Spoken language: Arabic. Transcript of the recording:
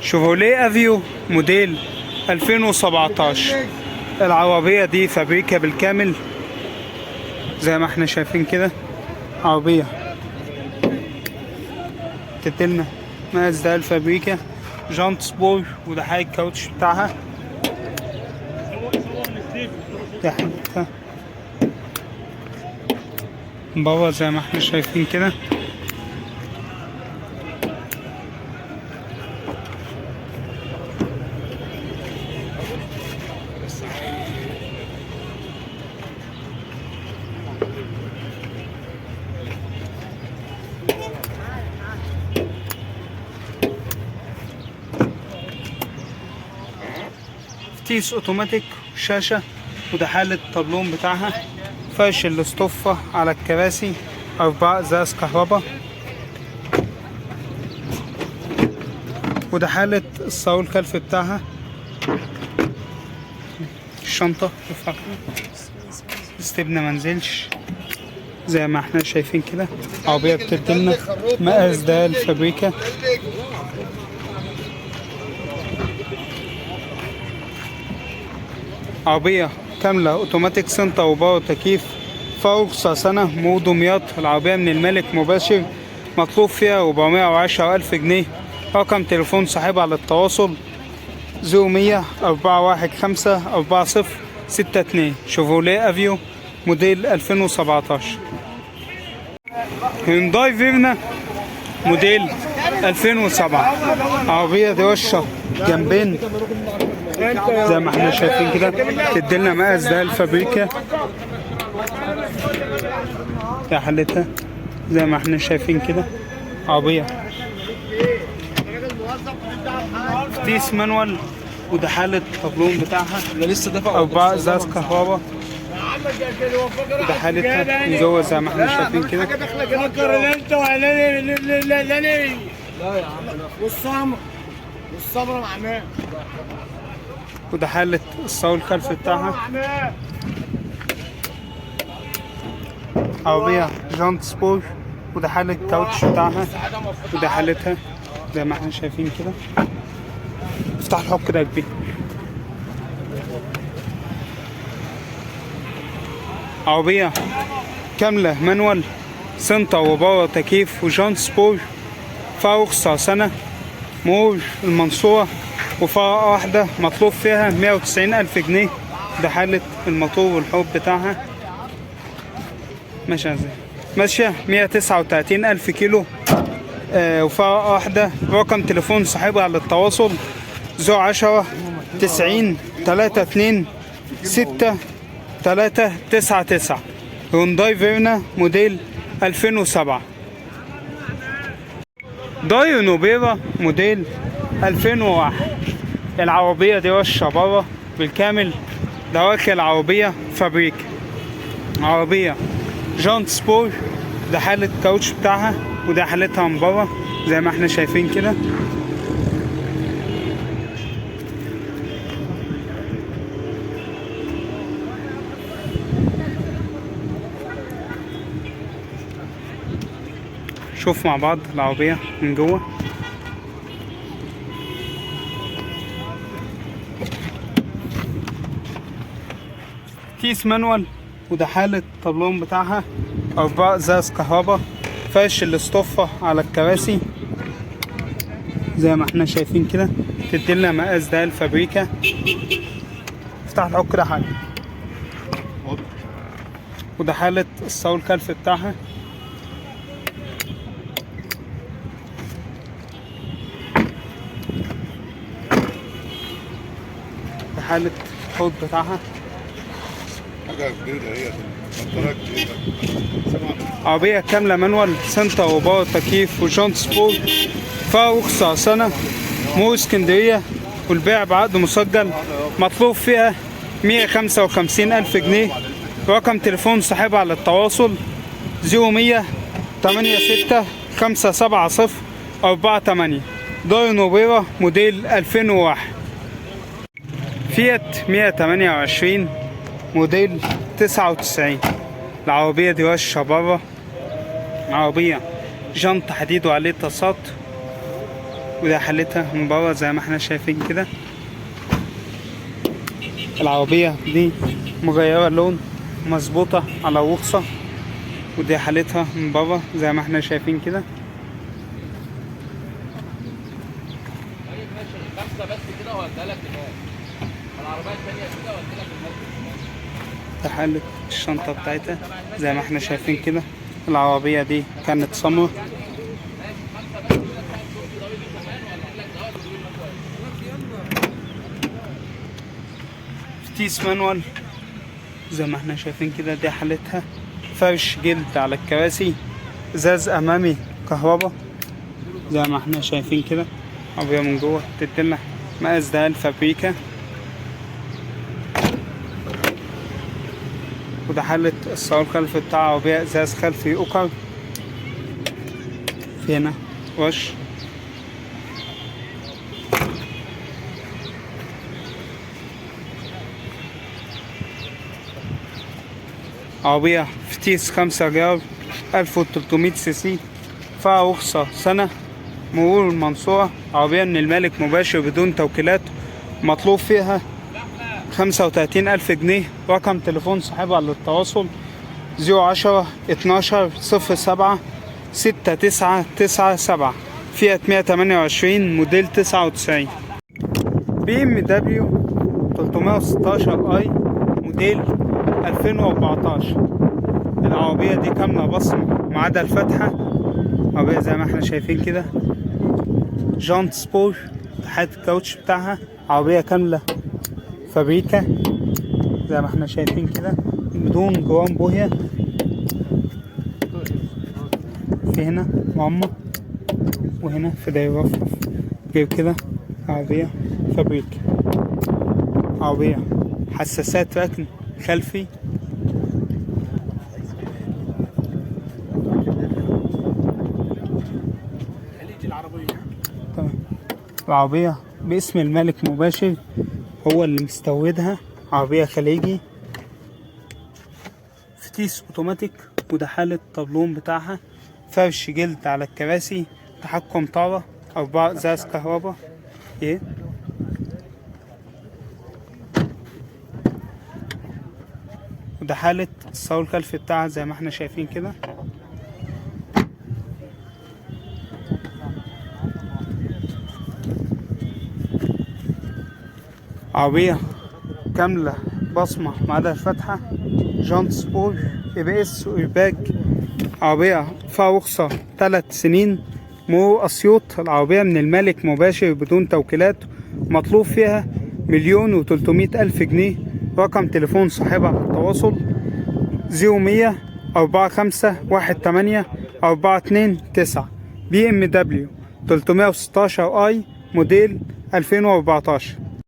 شيفروليه افيو موديل 2017. العربية دي فابريكا بالكامل زي ما احنا شايفين كده. عربية تديلنا مقاس ده الفابريكا، جانت سبور، وده حاجة الكاوتش بتاعها، ده حاجتها بابا زي ما احنا شايفين كده. فتيس اوتوماتيك شاشة، وده حالة الطابلون بتاعها، فرش الاستوفة على الكراسي، 4 ازاز كهرباء، وده حالة الصاروخ الخلفي بتاعها. الشنطة استبنى منزلش زي ما احنا شايفين كده. عربية بتديلنا مقاس ده الفابريكا. عربية كاملة اوتوماتيك سنتر وباور تكييف، فوق سنة مو دمياط. العربية من الملك مباشر، مطلوب فيها 410,000 جنيه. رقم تليفون صاحبها للتواصل 0100 415 4062. شيفروليه افيو موديل 2017. هيونداي فيرنا موديل 2007. عربية دي وشة جنبين زي ما احنا شايفين كده، تديلنا مقاس ده الفابريكا، ده حالتها زي ما احنا شايفين كده. عربية فتيس مانوال، وده حالة الطابلون بتاعها، 4 ازاز كهرباء، وده حالتها من جوه زي ما احنا شايفين كده. والصبر معناه، وده حالة الصاروخ الخلفي بتاعها. عربية جانت سبور، وده حالة الكاوتش بتاعها، وده حالتها زي ما احنا شايفين كده. افتح الحب كده يا كبير. عربية كاملة مانوال، سنتر وباور تكييف، وجانت سبور، فوق سنة، مور المنصورة، وفرقة واحدة مطلوب فيها 190,000 جنيه. ده حالة الموتور والحب بتاعها. ماشية ازاي؟ ماشية 139,000 كيلو. وفرقة واحدة. رقم تليفون صاحبها للتواصل 010 90 32 6 399. هيونداي فيرنا موديل 2007. دايو نوبيرا موديل 2001. العربية دي وشة بره بالكامل، دواخل العربية فابريكا. عربية جانت سبور، ده حالة الكاوتش بتاعها، وده حالتها من بره زي ما احنا شايفين كده. شوف مع بعض العربية من جوه. كيس مانوال، وده حالة الطابلون بتاعها، 4 ازاز كهرباء، فرش الاستوفة على الكراسي زي ما احنا شايفين كده. تديلنا مقاس ده الفابريكا. افتح الحك كده حاجة. وده حالة الصاروخ الخلفي بتاعها. ده حالة الحوض بتاعها. حاجة جديدة هي جديدة. عربية كاملة مانوال، سنتر وباور تكييف، وجانت سبور، فوق سنة، مو اسكندرية، والبيع بعقد مسجل. مطلوب فيها 155,000 جنيه. رقم تليفون صاحبها على التواصل 0100 86 570 48. دايو نوبيرا موديل 2001. فيات 128 موديل 99. العربية دي وشة بره. عربية جنط حديد وعليه تصات، وده حالتها من بره زي ما احنا شايفين كده. العربية دي مغيرة لون، مظبوطة على رخصة، ودي حالتها من بره زي ما احنا شايفين كده. ده حالة الشنطة بتاعتها زي ما احنا شايفين كده. العربية دي كانت سمرا. فتيس مانوال زي ما احنا شايفين كده. دي حالتها فرش جلد على الكراسي، ازاز امامي كهربا زي ما احنا شايفين كده. عربية من جوه تدينا مقاس ده الفابريكا. وده حالة الصاروخ الخلفي بتاع عربية، ازاز خلفي اوكر. في هنا وش عربية فتيس 5 جار 1300 سي سي، فيها رخصة سنة، مرور المنصورة. عربية من المالك مباشر بدون توكيلات، مطلوب فيها 35,000 جنيه. رقم تليفون صاحبها للتواصل 010 12 07 6997. فيات 128 موديل 99. بي ام دبليو 316 اي موديل 2014. العربية دي كاملة بصمة ما عدا الفتحة. عربية زي ما احنا شايفين كده، جانت سبور تحت الكاوتش بتاعها. عربية كاملة فابريكا زي ما احنا شايفين كده، بدون جوان بوهية. في هنا معمة، وهنا في دايرة رفرف غير كده. عربية فابريكا، عربية حساسات ركن خلفي. تمام. العربية باسم المالك مباشر، هو اللي مستوردها. عربية خليجي، فتيس اوتوماتيك. وده حالة الطبلون بتاعها، فرش جلد على الكراسي، تحكم طارة، 4 ازاز كهربا. ايه وده حالة الصاروخ الخلفي بتاعها زي ما احنا شايفين كده. عربية كاملة بصمة ما عدا الفتحة، جانت سبور، اي بي اس وايرباج. عربية فيها رخصة 3 سنين، مرور اسيوط. العربية من المالك مباشر بدون توكيلات، مطلوب فيها 1,300,000 جنيه. رقم تليفون صاحبها للتواصل 0100 45 18 429. بي ام دبليو 316 اي موديل 2014.